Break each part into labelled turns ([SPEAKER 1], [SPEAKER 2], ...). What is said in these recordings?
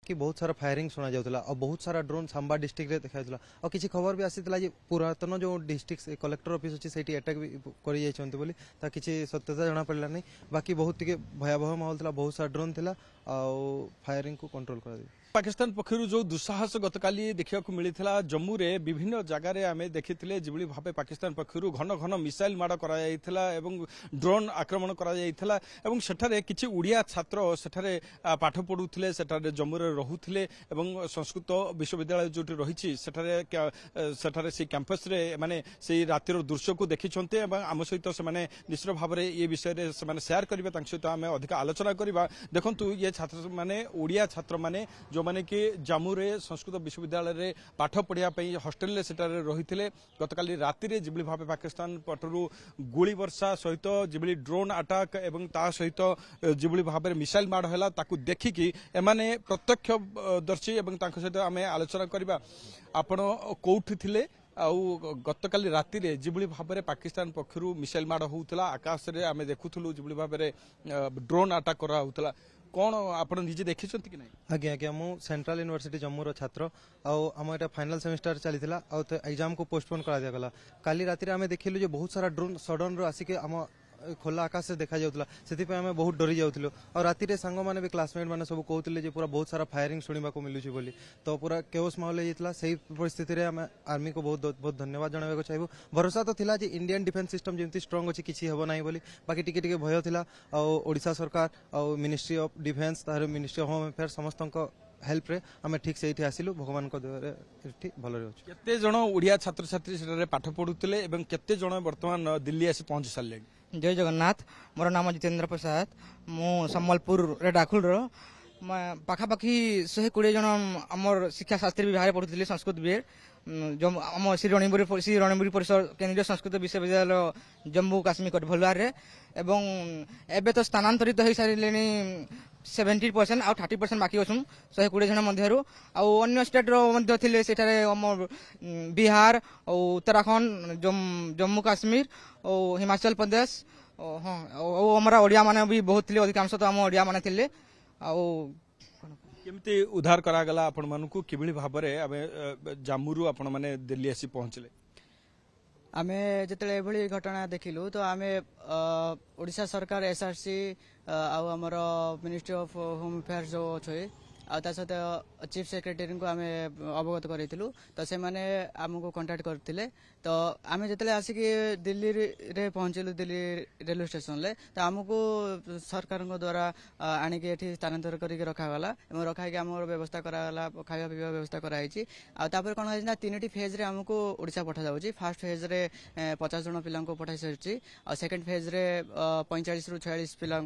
[SPEAKER 1] कि बहुत सारा फायरिंग सुना जाउतला और बहुत सारा ड्रोन सांबा डिस्ट्रिक्ट रे देखाइतला और किछि खबर भी आसीतला जे पुरातन जो डिस्ट्रिक्ट कलेक्टर ऑफिस अछि सेठी अटैक भी करि जाइछन्ते बोली ता किछि सत्यता जणा पड़ला नै बाकी बहुत टिके भयावह माहौल थला बहुत सारा ड्रोन थिला और फायरिंग को कंट्रोल करा दी।
[SPEAKER 2] पाकिस्तान पक्षर जो दुस्साहस गतकाली देखा मिलता जम्मू रे विभिन्न जगार आम देखी जो भाव पाकिस्तान पक्षर घन घन मिसाइल माड़ कर ड्रोन आक्रमण कर किसी उड़िया छात्र सेठारे पाठ पढ़ुले सेठारे जम्मू रे रहुले संस्कृत विश्वविद्यालय जो रही से कैंपस रे माने से रातिर दृश्य को देखी आम सहित से निश्चित भाव में ये विषय से शेयर करेंगे सहित आम अधिक आलोचना करवा। देखु ये छात्र माने उड़िया छात्र माने जो माने कि जम्मू रे संस्कृत विश्वविद्यालय रे पाठ पढ़िया हॉस्टेल रे सेटारे रहिथिले गतकाली राति रे जिबली भाबे पाकिस्तान पटरु गोली वर्षा सहित जिबली ड्रोन अटैक एवं ता सहित जिबली भाबे मिसाइल माड़ हैला ताकू देखि कि एमाने प्रत्यक्षदर्शी एवं तांको सहित आमे आलोचना करबा। आपण कोउठी थिले आउ गतकाली राति रे जिबली भाबे पाकिस्तान पक्षरु मिसाइल माड़ होउतला आकाश रे आमे देखुथुलु जिबली भाबे ड्रोन अटैक करा होउतला कौन आपण निजे देखि छथि कि नै?
[SPEAKER 1] आज्ञा आज्ञा मु सेंट्रल यूनिवर्सिटी जम्मू रो छात्र आम एटा फाइनल सेमेस्टर चलीथिला आ तो एग्जाम को पोस्टपोन करा दिया गला। काली राति रे आमे देखिलु जे बहुत सारा ड्रोन सडन रो आसिके आम खोला आकाश से देखा जाउतला सेति पे आमे बहुत डरी जाउतलु और राति रे संग माने भी क्लासमेट माने सब कहउतले जे पूरा बहुत सारा फायरिंग सुनिबा को मिलुची बोली तो पूरा केओस माहौल हेतला। सही परिस्थिति रे आमे आर्मी को बहुत बहुत धन्यवाद जणावे को चाहबो। भरोसा तो थिला जे इंडियन डिफेंस सिस्टम जेमती स्ट्रांग अछि किछि हेबो नाही बोली बाकी टिके टिके भय थिला और ओडिसा सरकार और मिनिस्ट्री ऑफ डिफेंस तार मिनिस्ट्री ऑफ होम अफेयर समस्तक हेल्प रे आमे ठीक से इठी आसिलु भगवान को देवरे ठीक भलो रे अछि।
[SPEAKER 2] केते जण उड़िया छात्र छात्री सेटारे पाठ पढुतले एवं केते जण वर्तमान दिल्ली आसी पहुंच सारले?
[SPEAKER 3] जय जगन्नाथ मोर नाम जितेंद्र प्रसाद मु सम्बलपुर रे डाकुल रो पाखापाखि 120 जन आमर शिक्षा शास्त्री विभाग पढ़ुଥିଲେ संस्कृत विभाग आम श्री रणबीर परिसर केंद्रीय संस्कृत विश्वविद्यालय जम्मू काश्मीर कटभलुआर रे एवं एबे तो स्थानांतरित हो सारे 70% आ 30% बाकी अच्छुं 120 जन मध्यरु अन्य स्टेट रो मध्य थिले सेठारे आम बिहार और उत्तराखंड जम्मू काश्मीर और हिमाचल प्रदेश हाँ हमारा ओडिया माने भी बहुत थिले अधिकांश तो आम ओडिया माने थिले
[SPEAKER 2] केमती उद्धार करागला आपण मानकू किबळी भाबरे आमे जम्मूरु आपण माने दिल्ली आसी पहुंचले?
[SPEAKER 4] आमे जेतले एभली घटना देखिलु तो आमे ओडिशा सरकार एसआरसी आमर मिनिस्ट्री ऑफ होम अफेयर्स जो अच्छे आता सहित चीफ सेक्रेटरी को आम अवगत करूँ तो से मैंने आमको कांटेक्ट करते तो आम जो आसिक दिल्ली रे पहुँचलु दिल्ली रेलवे स्टेशन ले तो आमको सरकार द्वारा आणिक ये स्थानांतर करके रखागला रखाई आम व्यवस्था कराला खावा पीवा व्यवस्था कराई आपर कौन है 3टी फेज रे आमको ओडिशा पठा जाउची। फास्ट फेज रे 50 जन पिला पठाई सारी सेकेंड फेज रे 45 रु 46 पिला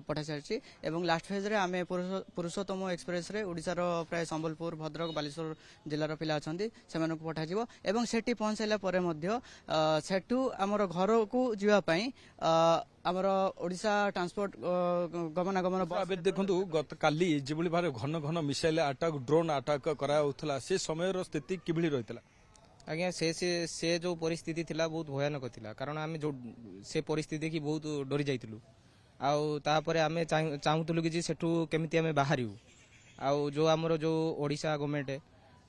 [SPEAKER 4] पठाई सारी एवं लास्ट फेज रे आम पुरुषोत्तम एक्सप्रेस रे ओडिशार प्राय संबलपुर भद्रक बालेश्वर जिलार पिला अछंती सेमानक पठाजिवो एवं सेठी पहुंचला परे मध्य सेठू आमर घर को जीवा पई आमर ओडिशा ट्रांसपोर्ट गमनागमन
[SPEAKER 2] देखंतु गतकाली जिबली भारे घन घन मिसाइल अटैक ड्रोन अटैक करा होतला से समय रो स्थिति किबली रहितला?
[SPEAKER 3] आज्ञा से जो परिस्थिति थिला बहुत भयानक थिला कारण आमे जो से परिस्थिति की बहुत डरी जाइतिलु आउ तापरे आमे चाहुतलु कि सेठू केमिति आमे बाहरिउ आउ जो आमर जो ओडिशा गवर्नमेंट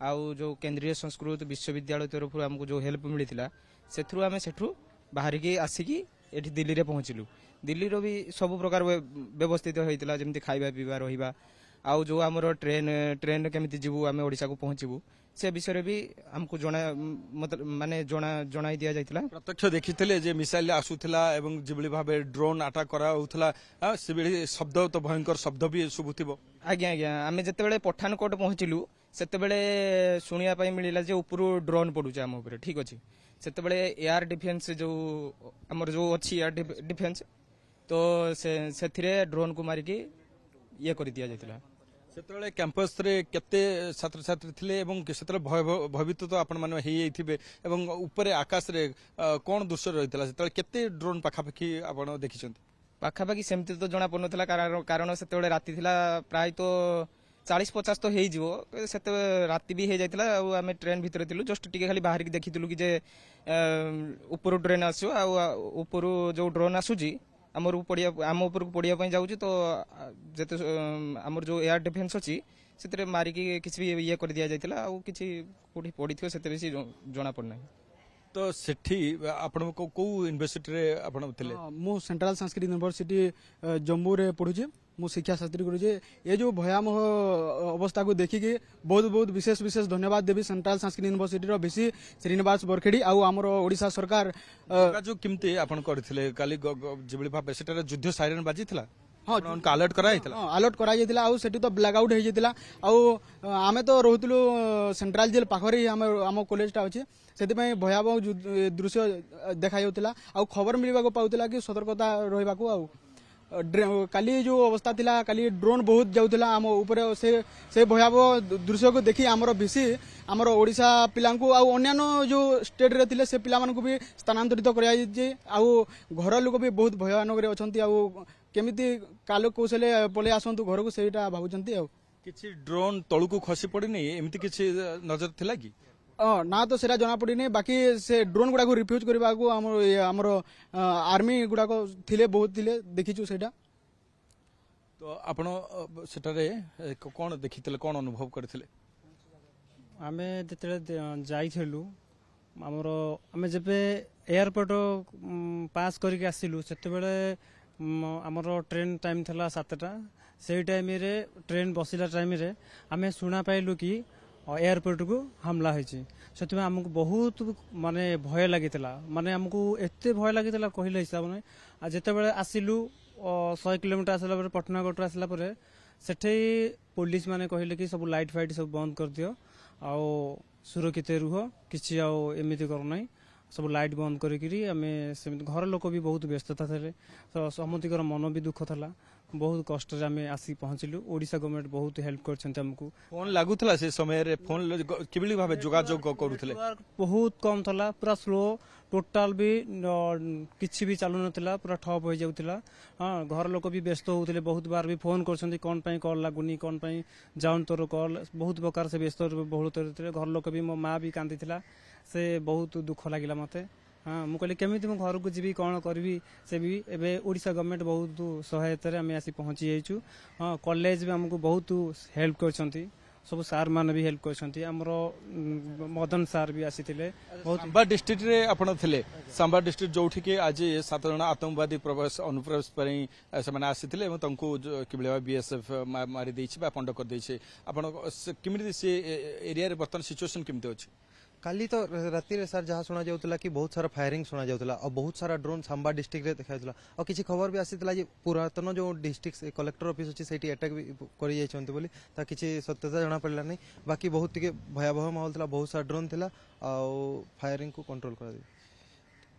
[SPEAKER 3] आउ जो केंद्रीय संस्कृत विश्वविद्यालय तरफ आमको जो हेल्प मिलता से आम सेठू बाहर की आसिकी एठी दिल्ली रे पहुंचलु। दिल्ली रो भी सब प्रकार व्यवस्थित होइतिला जेमति खाइबा पीबा रहिबा आउ जो आमर ट्रेन केमिति जीवु आमे ओडिशा को पहुंचबु से विषय भी हमको माने जणाई दिया जाइतिला।
[SPEAKER 2] प्रत्यक्ष देखिथिले जे मिसाइल आसुथिला एवं जिबली भाबे ड्रोन अटैक करा होउथला से शब्द तो भयंकर शब्द भी सुबुथिबो?
[SPEAKER 3] आज्ञा आज्ञा आमे जतेबेले पठानकोट पहुंचलु सेतेबेले सुनिया पई मिलिला जे ऊपरु ड्रोन पडुचे आम ऊपर ठीक अछि सेतेबेले एयर डिफेंस जो हमर जो अछि एयर डिफेंस तो सेथिरे ड्रोन को मारी के ये कर दिया जाइतिला।
[SPEAKER 2] सेतले कैंपस रे केते छात्र छात्री थिले एवं सेतले भयभीत तो आपण माने हेई थिबे एवं ऊपर आकाश रे कोन दृश्य रहितला सेतले केते ड्रोन पाखापाखि आपण देखिछन्ती?
[SPEAKER 3] पाखापाखि सेमती तो जना पड़नला कारण सेतले राति थिला प्राय तो 40-50 तो हेई जीवो सेते राति भी हे जाइतिला आमे ट्रेन भितर थिलु जस्ट टिके खाली बाहर की देखिथिलु कि जे ऊपर ट्रेन आसो आ ऊपर जो ड्रोन आसुजी आम ऊपर को पड़िया जाऊँ तो जेते आमर जो एयर डिफेंस अच्छी
[SPEAKER 5] ସେଥିରେ ମାରିକି କିଛି ବି ଇଏ କରି ଦିଆଯାଇଥିଲା ଆଉ କିଛି କୋଉଠି ପଡ଼ିଥିବ ସେଥିରେ କିଛି ଜଣା ପଡୁନାହିଁ।
[SPEAKER 2] ତ ସେଠି ଆପଣ କୋଉ ୟୁନିଭର୍ସିଟିରେ ଆପଣ ଥିଲେ?
[SPEAKER 6] ମୁଁ ସେଣ୍ଟ୍ରାଲ ସାଂସ୍କ୍ରିଟ ୟୁନିଭର୍ସିଟି ଜମ୍ମୁରେ ପଢୁଛି। ମୁଁ ଶିକ୍ଷା ଶାସ୍त्री କରୁଛି। ଏ ଯୋଉ ଭୟାବହ ଅବସ୍ଥାକୁ ଦେଖିକି ବହୁତ ବହୁତ ବିଶେଷ ବିଶେଷ ଧନ୍ୟବାଦ ଦେବି ସେଣ୍ଟ୍ରାଲ ସାଂସ୍କ୍ରିଟ ୟୁନିଭର୍ସିଟିର ଭିସି ଶ୍ରୀନିବାସ ବରଖେଡି ଆଉ ଆମର ଓଡ଼ିଶା ସରକାର।
[SPEAKER 2] ଯୋଗାଯୋଗ କେମିତି ଆପଣ କରିଥିଲେ କାଲି ଯେଭଳି ଭାବେ ସେଠାରେ ଯୁଦ୍ଧ ସାଇରେନ୍ ବାଜିଥିଲା? ହଁ ଆଲର୍ଟ କରାଯାଇଥିଲା।
[SPEAKER 6] ଆଲର୍ଟ କରାଯାଇଥିଲା ଆଉ ସେଠି ତ ବ୍ଲାକ୍ ଆଉଟ୍ ହେଇଯାଇଥିଲା। ଆଉ ଆମେ ତ ରହୁଥିଲୁ ସେଣ୍ଟ୍ରାଲ ଜେଲ୍ ପାଖରେ ହିଁ ଆମ କଲେଜଟା ଅଛି। ସେଥିପାଇଁ ଭୟାବହ ଦୃଶ୍ୟ ଦେଖାଯାଉଥିଲା ଆଉ ଖବର ମିଳିବାକୁ ପାଉଥିଲା କି ସତର୍କତା ରହିବାକୁ। ଆଉ କାଲି ଯୋଉ ଅବସ୍ଥା ଥିଲା କାଲି ଡ୍ରୋନ୍ ବହୁତ ଯାଉଥିଲା ଆମ ଉପରେ। ସେ ଭୟାବହ ଦୃଶ୍ୟକୁ ଦେଖି ଆମର ଭିସି ଆମର ଓଡ଼ିଶା ପିଲାଙ୍କୁ ଆଉ ଅନ୍ୟାନ୍ୟ ଯୋଉ ଷ୍ଟେଟ୍ରେ ଥିଲେ ସେ ପିଲାମାନଙ୍କୁ ବି ସ୍ଥାନାନ୍ତରିତ କରାଯାଇଛି। ଆଉ ଘର ଲୋକ ବି ବହୁତ ଭୟାନକରେ ଅଛନ୍ତି ଆଉ କେମିତି କାଲ କୌଶଳେ ପଳେଇ ଆସନ୍ତୁ ଘରକୁ ସେଇଟା ଭାବୁଛନ୍ତି। ଆଉ
[SPEAKER 2] କିଛି ଡ୍ରୋନ୍ ତଳକୁ ଖସି ପଡ଼ିନି ଏମିତି କିଛି ନଜର ଥିଲା କି?
[SPEAKER 6] ନା ତ ସେଟା ଜଣାପଡ଼ିନି। ବାକି ସେ ଡ୍ରୋନ୍ ଗୁଡାକୁ ରିଫ୍ୟୁଜ୍ କରିବାକୁ ଆମର ଆର୍ମି ଗୁଡାକ ଥିଲେ ବହୁତ ଥିଲେ ଦେଖିଛୁ ସେଇଟା।
[SPEAKER 2] ତ ଆପଣ ସେଠାରେ କ'ଣ ଦେଖିଥିଲେ କ'ଣ ଅନୁଭବ କରିଥିଲେ?
[SPEAKER 7] ଆମେ ଯେତେବେଳେ ଯାଇଥିଲୁ ଆମେ ଯେବେ ଏୟାରପୋର୍ଟ ପାସ୍ କରିକି ଆସିଲୁ ସେତେବେଳେ ଆମର ଟ୍ରେନ୍ ଟାଇମ୍ ଥିଲା 7ଟା। ସେଇ ଟାଇମ୍ରେ ଟ୍ରେନ୍ ବସିଲା ଟାଇମ୍ରେ ଆମେ ଶୁଣା ପାଇଲୁ କି ଏୟାରପୋର୍ଟକୁ ହାମଲା ହେଇଛି। ସେଥିପାଇଁ ଆମକୁ ବହୁତ ମାନେ ଭୟ ଲାଗିଥିଲା। ମାନେ ଆମକୁ ଏତେ ଭୟ ଲାଗିଥିଲା କହିଲେ ହିସାବ ନାହିଁ। ଆଉ ଯେତେବେଳେ ଆସିଲୁ 100 କିଲୋମିଟର ଆସିଲା ପରେ ପଟନାଗଡ଼ରୁ ଆସିଲା ପରେ ସେଠି ପୋଲିସ ମାନେ କହିଲେ କି ସବୁ ଲାଇଟ୍ ଫାଇଟ୍ ସବୁ ବନ୍ଦ କରିଦିଅ ଆଉ ସୁରକ୍ଷିତ ରୁହ, କିଛି ଆଉ ଏମିତି କରୁନାହିଁ। ସବୁ ଲାଇଟ୍ ବନ୍ଦ କରିକିରି ଆମେ ସେମିତି ଘର ଲୋକ ବି ବହୁତ ବ୍ୟସ୍ତତା ଥିଲେ। ତ ସମସ୍ତଙ୍କର ମନ ବି ଦୁଃଖ ଥିଲା। ବହୁତ କଷ୍ଟରେ ଆମେ ଆସି ପହଞ୍ଚିଲୁ। ଓଡ଼ିଶା ଗଭର୍ଣ୍ଣମେଣ୍ଟ ବହୁତ ହେଲ୍ପ କରିଛନ୍ତି ଆମକୁ।
[SPEAKER 2] ଫୋନ୍ ଲାଗୁଥିଲା ସେ ସମୟରେ? ଫୋନ୍ କିଭଳି ଭାବେ ଯୋଗାଯୋଗ କରୁଥିଲେ?
[SPEAKER 7] ବହୁତ କମ୍ ଥିଲା, ପୁରା ସ୍ଲୋ, ଟୋଟାଲ ବି କିଛି ବି ଚାଲୁନଥିଲା, ପୁରା ଠପ୍ ହୋଇଯାଉଥିଲା। ହଁ, ଘର ଲୋକ ବି ବ୍ୟସ୍ତ ହଉଥିଲେ। ବହୁତ ବାର ବି ଫୋନ୍ କରୁଛନ୍ତି କ'ଣ ପାଇଁ କଲ୍ ଲାଗୁନି, କ'ଣ ପାଇଁ ଯାଉନି ତୋର କଲ୍, ବହୁତ ପ୍ରକାର ସେ ବ୍ୟସ୍ତ ବହୁଳ ଥିଲେ। ଘର ଲୋକ ବି ମୋ ମା ବି କାନ୍ଦିଥିଲା। ସେ ବହୁତ ଦୁଃଖ ଲାଗିଲା ମୋତେ। ହଁ, ମୁଁ କହିଲି କେମିତି ମୁଁ ଘରକୁ ଯିବି, କ'ଣ କରିବି। ସେ ବି ଏବେ ଓଡ଼ିଶା ଗଭର୍ଣ୍ଣମେଣ୍ଟ ବହୁତ ସହାୟତାରେ ଆମେ ଆସି ପହଞ୍ଚି ଯାଇଛୁ। ହଁ, କଲେଜ ବି ଆମକୁ ବହୁତ ହେଲ୍ପ କରିଛନ୍ତି। ସବୁ ସାର୍ ମାନେ ବି ହେଲ୍ପ କରିଛନ୍ତି। ଆମର ମଦନ ସାର୍ ବି ଆସିଥିଲେ।
[SPEAKER 2] ସାମ୍ବା ଡିଷ୍ଟ୍ରିକ୍ଟରେ ଆପଣ ଥିଲେ? ସାମ୍ବା ଡିଷ୍ଟ୍ରିକ୍ଟ ଯୋଉଠିକି ଆଜି 7 ଜଣ ଆତଙ୍କବାଦୀ ଅନୁପ୍ରବେଶ ପାଇଁ ସେମାନେ ଆସିଥିଲେ ଏବଂ ତାଙ୍କୁ କିଭଳି ଭାବେ ବିଏସ୍ଏଫ୍ ମାରି ଦେଇଛି ବା ପଣ୍ଡ କରିଦେଇଛି। ଆପଣ କେମିତି ସେ ଏରିଆରେ ବର୍ତ୍ତମାନ ସିଚୁଏସନ୍ କେମିତି ଅଛି?
[SPEAKER 1] କାଲି ତ ରାତିରେ ସାର୍ ଯାହା ଶୁଣାଯାଉଥିଲା କି ବହୁତ ସାରା ଫାୟାରିଂ ଶୁଣାଯାଉଥିଲା ଆଉ ବହୁତ ସାରା ଡ୍ରୋନ୍ ସାମ୍ବା ଡିଷ୍ଟ୍ରିକ୍ଟରେ ଦେଖାଯାଉଥିଲା। ଆଉ କିଛି ଖବର ବି ଆସିଥିଲା ଯେ ପୁରାତନ ଯେଉଁ ଡିଷ୍ଟ୍ରିକ୍ଟ କଲେକ୍ଟର ଅଫିସ୍ ଅଛି ସେଇଠି ଆଟାକ୍ ବି କରିଯାଇଛନ୍ତି ବୋଲି। ତା କିଛି ସତ୍ୟତା ଜଣାପଡ଼ିଲାନି। ବାକି ବହୁତ ଟିକେ ଭୟାବହ ମାହୋଲ ଥିଲା, ବହୁତ ସାରା ଡ୍ରୋନ୍ ଥିଲା ଆଉ ଫାୟାରିଂକୁ କଣ୍ଟ୍ରୋଲ କରାଯାଏ।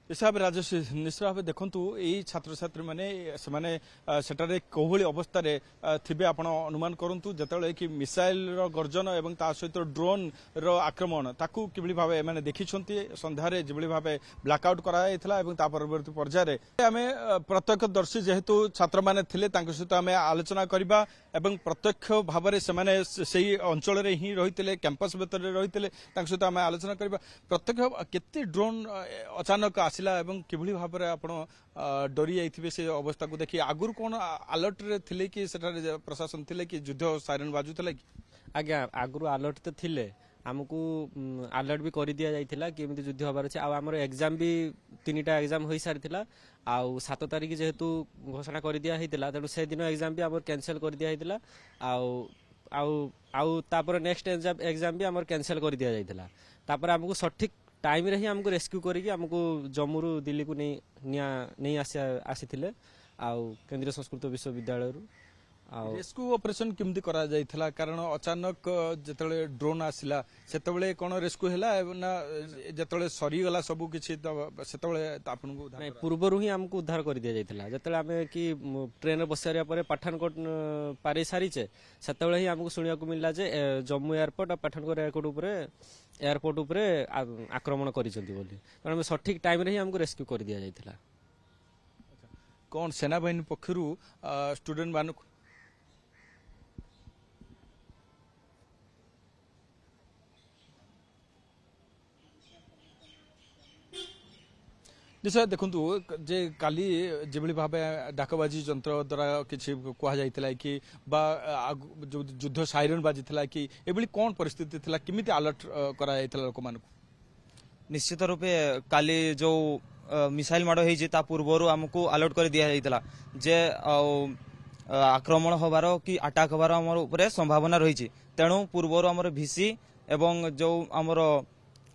[SPEAKER 2] ହିସାବରେ ରାଜେଶ ନିଶ୍ଚିତ ଭାବେ ଦେଖନ୍ତୁ ଏଇ ଛାତ୍ରଛାତ୍ରୀମାନେ ସେମାନେ ସେଠାରେ କୋଭଳି ଅବସ୍ଥାରେ ଥିବେ ଆପଣ ଅନୁମାନ କରନ୍ତୁ। ଯେତେବେଳେ କି ମିସାଇଲର ଗର୍ଜନ ଏବଂ ତା ସହିତ ଡ୍ରୋନ୍ର ଆକ୍ରମଣ ତାକୁ କିଭଳି ଭାବେ ଏମାନେ ଦେଖିଛନ୍ତି। ସନ୍ଧ୍ୟାରେ ଯେଭଳି ଭାବେ ବ୍ଲାକ୍ଆଉଟ୍ କରାଯାଇଥିଲା ଏବଂ ତା ପରବର୍ତ୍ତୀ ପର୍ଯ୍ୟାୟରେ ଆମେ ପ୍ରତ୍ୟକ୍ଷଦର୍ଶୀ ଯେହେତୁ ଛାତ୍ରମାନେ ଥିଲେ ତାଙ୍କ ସହିତ ଆମେ ଆଲୋଚନା କରିବା ଏବଂ ପ୍ରତ୍ୟକ୍ଷ ଭାବରେ ସେମାନେ ସେହି ଅଞ୍ଚଳରେ ହିଁ ରହିଥିଲେ, କ୍ୟାମ୍ପସ୍ ଭିତରେ ରହିଥିଲେ, ତାଙ୍କ ସହିତ ଆମେ ଆଲୋଚନା କରିବା। ପ୍ରତ୍ୟକ୍ଷ କେତେ ଡ୍ରୋନ୍ ଅଚାନକ ଆସିଲା ଏବଂ କିଭଳି ଭାବରେ ଆପଣ ଡରି ଯାଇଥିବେ ସେ ଅବସ୍ଥାକୁ ଦେଖି। ଆଗରୁ କ'ଣ ଆଲର୍ଟରେ ଥିଲେ କି ସେଠାରେ ପ୍ରଶାସନ ଥିଲେ କି ଯୁଦ୍ଧ ସାଇରେନ୍ ବାଜୁଥିଲା କି?
[SPEAKER 8] ଆଜ୍ଞା, ଆଗରୁ ଆଲର୍ଟ ତ ଥିଲେ। ଆମକୁ ଆଲର୍ଟ ବି କରିଦିଆ ଯାଇଥିଲା କି ଏମିତି ଯୁଦ୍ଧ ହେବାର ଅଛି। ଆଉ ଆମର ଏକ୍ଜାମ ବି 3ଟା ଏକ୍ଜାମ ହୋଇସାରିଥିଲା। ଆଉ 7 ତାରିଖ ଯେହେତୁ ଘୋଷଣା କରିଦିଆ ହେଇଥିଲା ତେଣୁ ସେଦିନ ଏକ୍ଜାମ ବି ଆମର କ୍ୟାନସେଲ୍ କରିଦିଆ ହେଇଥିଲା। ଆଉ ଆଉ ଆଉ ତାପରେ ନେକ୍ସଟ ଏକ୍ଜାମ ବି ଆମର କ୍ୟାନସେଲ୍ କରିଦିଆଯାଇଥିଲା। ତାପରେ ଆମକୁ ସଠିକ୍ ଟାଇମ୍ରେ ହିଁ ଆମକୁ ରେସ୍କ୍ୟୁ କରିକି ଆମକୁ ଜମ୍ମୁରୁ ଦିଲ୍ଲୀକୁ ନେଇ ଆସିଥିଲେ ଆଉ କେନ୍ଦ୍ରୀୟ ସଂସ୍କୃତ ବିଶ୍ୱବିଦ୍ୟାଳୟରୁ। ଆଉ
[SPEAKER 2] ରେସ୍କ୍ୟୁ ଅପରେସନ୍ କେମିତି କରାଯାଇଥିଲା? କାରଣ ଅଚାନକ ଯେତେବେଳେ ଡ୍ରୋନ୍ ଆସିଲା ସେତେବେଳେ କ'ଣ ରେସ୍କ୍ୟୁ ହେଲା ନା ଯେତେବେଳେ ସରିଗଲା ସବୁ କିଛି ସେତେବେଳେ ଆପଣଙ୍କୁ?
[SPEAKER 8] ନାଇଁ, ପୂର୍ବରୁ ହିଁ ଆମକୁ ଉଦ୍ଧାର କରିଦିଆଯାଇଥିଲା। ଯେତେବେଳେ ଆମେ କି ଟ୍ରେନ୍ରେ ବସି ସାରିବା ପରେ ପାଠାନକୋଟ ପାରି ସାରିଛେ ସେତେବେଳେ ହିଁ ଆମକୁ ଶୁଣିବାକୁ ମିଳିଲା ଯେ ଜମ୍ମୁ ଏୟାରପୋର୍ଟ ଆଉ ପାଠାନକୋଟ ଏୟାରପୋର୍ଟ ଉପରେ ଆକ୍ରମଣ କରିଛନ୍ତି ବୋଲି। ତେଣୁ ଆମେ ସଠିକ୍ ଟାଇମ୍ରେ ହିଁ ଆମକୁ ରେସ୍କ୍ୟୁ କରିଦିଆଯାଇଥିଲା।
[SPEAKER 2] କ'ଣ ସେନାବାହିନୀ ପକ୍ଷରୁ ଷ୍ଟୁଡେଣ୍ଟ ମାନଙ୍କୁ निश्चय देखु जे काली जेभली भावे डाकबाजी यंत्र द्वारा किसी कहुला कि बा जो युद्ध साइरन बाजिला कि एभली कौन परिस्थिति थिला किमिति अलर्ट करा लोक मान
[SPEAKER 9] निश्चित रूपे काली जो मिसाइल माड़ होता पूर्वर आमको अलर्ट कर दिया जाइतला जे आक्रमण होबार कि अटैक होबार आमर उपरे संभावना रही तेणु पूर्वर आमर भिसी एवं जो आमर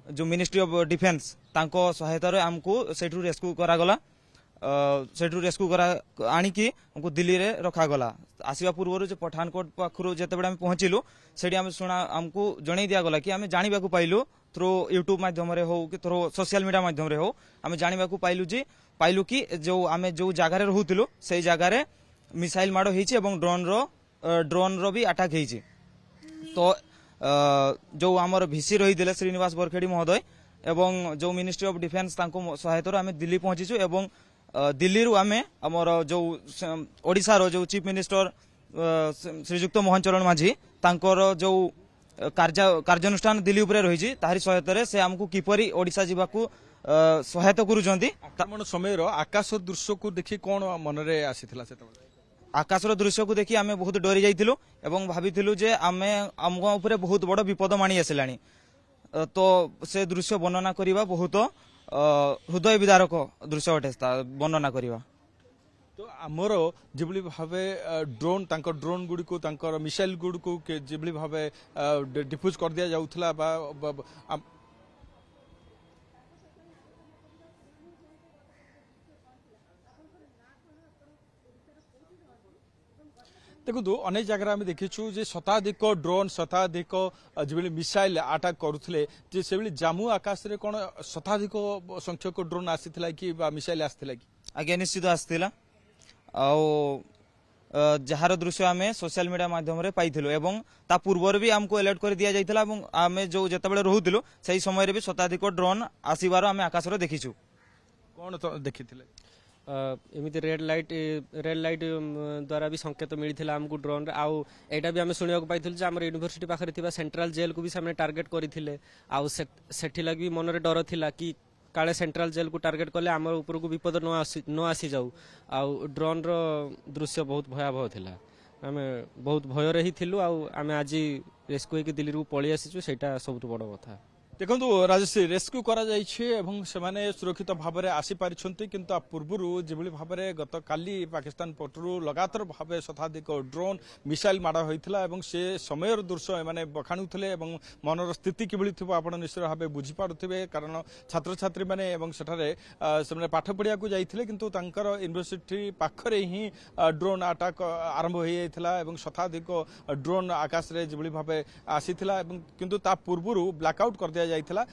[SPEAKER 9] जो मिनिस्ट्री ऑफ डिफेन्स तांको सहायतार आमको सेठू रेस्क्यू करागला सेठू रेस्क्यू करा आनिकी हमको दिल्ली रे रखागला आसवा पूर्व जो पठानकोट पाखरु जेतेबेले हम पहुंचिलु सेठी हम सुना हमको जणै दिया गला कि हम जानिबा को पाइलु थ्रू यूट्यूब माध्यम रे हो कि थ्रू सोशल मीडिया माध्यम रे हो हम जानिबा को पाइलु कि जो आमे जो जगह रे रहउतिलु सेई जगह रे मिसाइल माडो हेछि एवं ड्रोन रो भी अटैक हेछि तो जो आमर भिसी रही श्रीनिवास बरखेड़ी महोदय एवं जो मिनिस्ट्री ऑफ डिफेन्स तांको सहायतार आम दिल्ली पहुंचीचु एवं दिल्ली रु आमे आमर जो ओडिशार जो चीफ मिनिस्टर श्रीजुक्त मोहन चरण माझी तांकर जो कार्यानुष्ठान दिल्ली उपरे रही तारी सहायतार से आमको किपरि ओडिशा जीवाकू सहायता करूछंती
[SPEAKER 2] आक्रमण समय आकाश दृश्य को देखि कौन मनरे आसीथिला सेतबेले
[SPEAKER 9] आकाशर दृश्य को देखि आमे बहुत डरी जाइथिलु एवं भाबिथिलु जे आमे हमको ऊपर बहुत बड़ विपद मानी आसिलानी तो से दृश्य वर्णना करिवा बहुत हृदय विदारक दृश्य अटे वर्णना करिवा
[SPEAKER 2] तो आमर जेभली भावे ड्रोन तांकर ड्रोन गुडी को तांकर मिसाइल गुडी को जेभली भावे डिफ्यूज कर दिया जाउथला बा देखो अनेक जगह आम देखीचु जे शताधिक ड्रोन शताधिक जो मिसाइल अटैक करुले से जम्मू आकाश रे कौन शताधिक संख्यक ड्रोन आसीथिला कि मिसाइल आसीथिला कि
[SPEAKER 9] आगे निश्चित आसीथिला जार दृश्य आम सोशल मीडिया माध्यम रे पाइथिलु एवं ता पूर्वर भी हमको अलर्ट कर दिया जाइथिला एवं आमे जो जेतेबेले रहउतिलु सेही समय रे भी शताधिक ड्रोन आसीबार आम आकाश रे देखीचु
[SPEAKER 2] कौन तो देखिथिले
[SPEAKER 8] एमती रेड लाइट द्वारा भी संकेत मिलता आमको ड्रोन आउ एटा भी आम शुणा पाई आम यूनिवर्सिटी पाखे सेंट्रल जेल को भी से टार्गेट करते आठी लगी मनरे डर थिला कि काले सेंट्रल जेल को टार्गेट कले आम ऊपर को विपद न आसी जाऊ आउ ड्रोन रो दृश्य बहुत भयावह थिला आम बहुत भयर ही थिलु आम आज रेस्क्यू होकर दिल्ली को पलि आसीचु सेटा सबुठ बड़ कथा
[SPEAKER 2] देखो राजेश रेस्क्यू करा से सुरक्षित भाव में आसी पारिछंती किंतु पूर्व जो भाव में गत काली पाकिस्तान पटरू लगातार भाव शताधिक ड्रोन मिसाइल माड़ होता से समय दृश्य मैंने बखाणुले मनर स्थिति किभली थी आप निश्चय भाव बुझीपारे कारण छात्र छात्री मैंने पाठ पढ़िया जाइए किंतु यूनिवर्सिटी पाखरे ही ड्रोन अटैक आरंभ हो जाता शताधिक ड्रोन आकाश में जो भाव आसी किंतु पूर्व ब्लैकआउट कर दिया जाइथिला